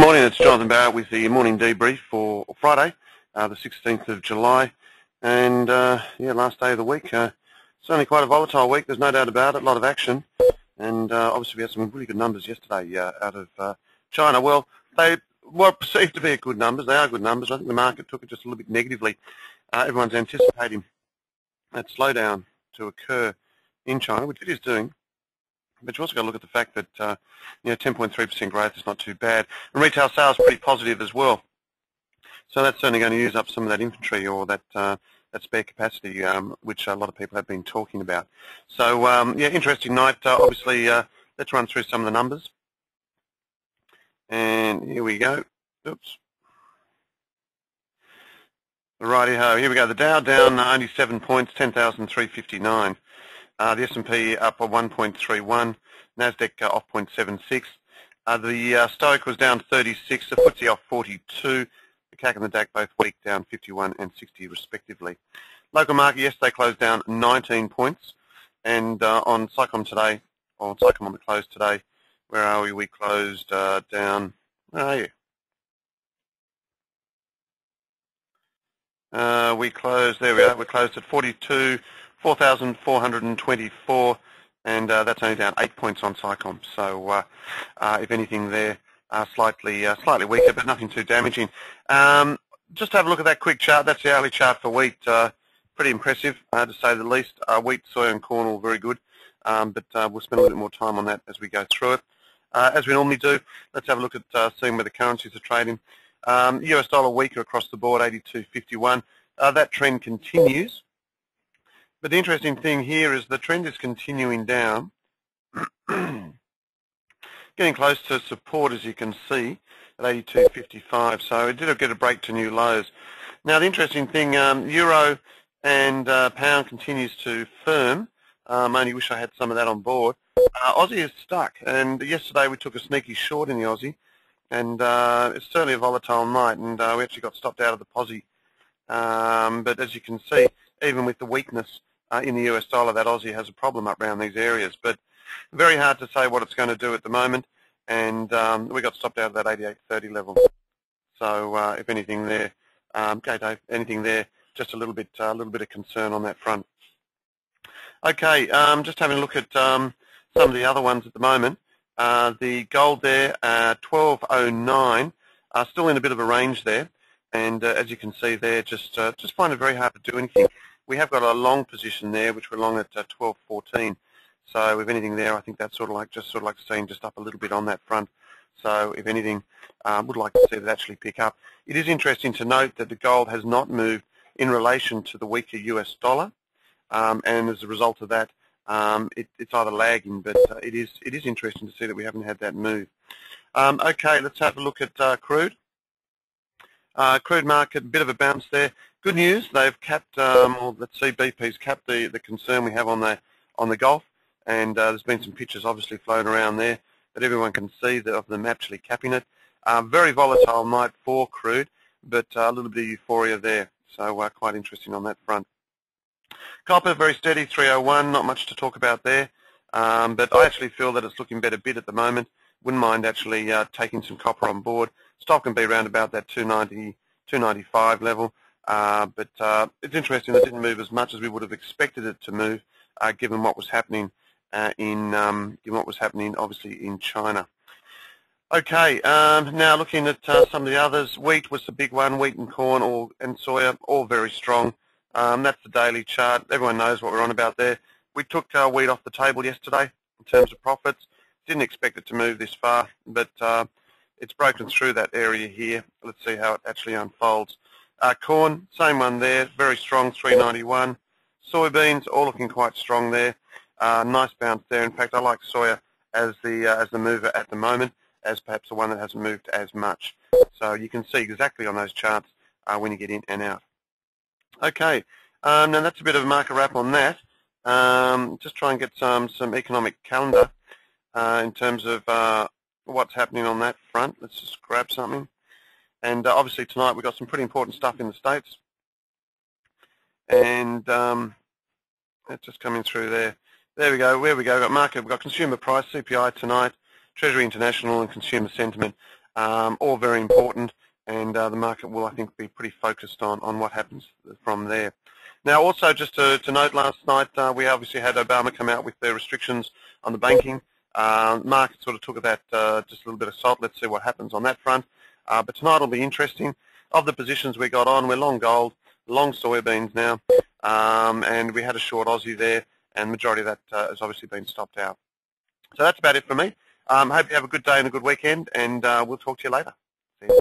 morning, it's Jonathan Barrett with the morning debrief for Friday, the 16th of July, and last day of the week. Certainly quite a volatile week, there's no doubt about it, a lot of action, and obviously we had some really good numbers yesterday out of China. Well, they were perceived to be good numbers, they are good numbers. I think the market took it just a little bit negatively. Everyone's anticipating that slowdown to occur in China, which it is doing. But you also got to look at the fact that 10.3% growth is not too bad, and retail sales pretty positive as well. So that's certainly going to use up some of that inventory or that spare capacity, which a lot of people have been talking about. So interesting night. Obviously, let's run through some of the numbers. And here we go. Oops. Righty-ho. Here we go. The Dow down only 7 points, 10,359. The S&P up 1.31, Nasdaq off 0.76. The Stoic was down 36, the FTSE off 42, the CAC and the DAC both weak, down 51 and 60 respectively. Local market yesterday closed down 19 points, and on Cycom today, or on Cycom on the close today, where are we? We closed down, where are you? We closed, there we are, we closed at 4,424, and that's only down 8 points on Cycom. So, if anything, there slightly weaker, but nothing too damaging. Just have a look at that quick chart. That's the hourly chart for wheat. Pretty impressive, to say the least. Wheat, soy, and corn all very good, but we'll spend a little bit more time on that as we go through it. As we normally do, let's have a look at seeing where the currencies are trading. US dollar weaker across the board, 82.51. That trend continues. But the interesting thing here is the trend is continuing down, getting close to support, as you can see, at 82.55. So it did get a break to new lows. Now the interesting thing, euro and pound continues to firm. I only wish I had some of that on board. Aussie is stuck, and yesterday we took a sneaky short in the Aussie, and it's certainly a volatile night, and we actually got stopped out of the posi. But as you can see, even with the weakness in the US dollar, that Aussie has a problem up around these areas. But very hard to say what it's going to do at the moment, and we got stopped out of that 88.30 level. So if anything there, okay, Dave, anything there, just a little bit of concern on that front. Okay, just having a look at some of the other ones at the moment. The gold there, 1209, still in a bit of a range there, and as you can see there, just find it very hard to do anything. We have got a long position there, which we're long at 1214. So if anything there, I think that's sort of like seeing just up a little bit on that front. So if anything, would like to see that actually pick up. It is interesting to note that the gold has not moved in relation to the weaker US dollar, and as a result of that, it's either lagging, but it is interesting to see that we haven't had that move. Okay, let's have a look at crude. Crude market, a bit of a bounce there. Good news, they've capped, well, let's see, BP's capped the concern we have on the Gulf, and there's been some pictures obviously floating around there that everyone can see of them actually capping it. Very volatile night for crude, but a little bit of euphoria there, so quite interesting on that front. Copper, very steady, 301, not much to talk about there, but I actually feel that it's looking better bit at the moment. Wouldn't mind actually taking some copper on board. Stock can be around about that 290, 295 level, but it's interesting that it didn't move as much as we would have expected it to move, given what was happening obviously in China. Okay, now looking at some of the others. Wheat was the big one. Wheat and corn and soya, all very strong. That's the daily chart. Everyone knows what we're on about there. We took wheat off the table yesterday in terms of profits. Didn't expect it to move this far, but it's broken through that area here. Let's see how it actually unfolds. Corn, same one there, very strong, 391. Soybeans, all looking quite strong there. Nice bounce there. In fact, I like soya as the mover at the moment, as perhaps the one that hasn't moved as much. So you can see exactly on those charts when you get in and out. Okay, now that's a bit of a market wrap on that. Just try and get some economic calendar in terms of what's happening on that front. Let's just grab something. And obviously tonight we've got some pretty important stuff in the States. And that's just coming through there. There we go. Where we go? We've got market. We've got consumer price, CPI tonight, Treasury International, and consumer sentiment. all very important, and the market will, I think, be pretty focused on what happens from there. Now, also, just to note, last night we obviously had Obama come out with their restrictions on the banking. Market sort of took that just a little bit of salt. Let's see what happens on that front. But tonight will be interesting. Of the positions we got on, we're long gold, long soybeans now, and we had a short Aussie there, and the majority of that has obviously been stopped out. So that's about it for me. Hope you have a good day and a good weekend, and we'll talk to you later. See you.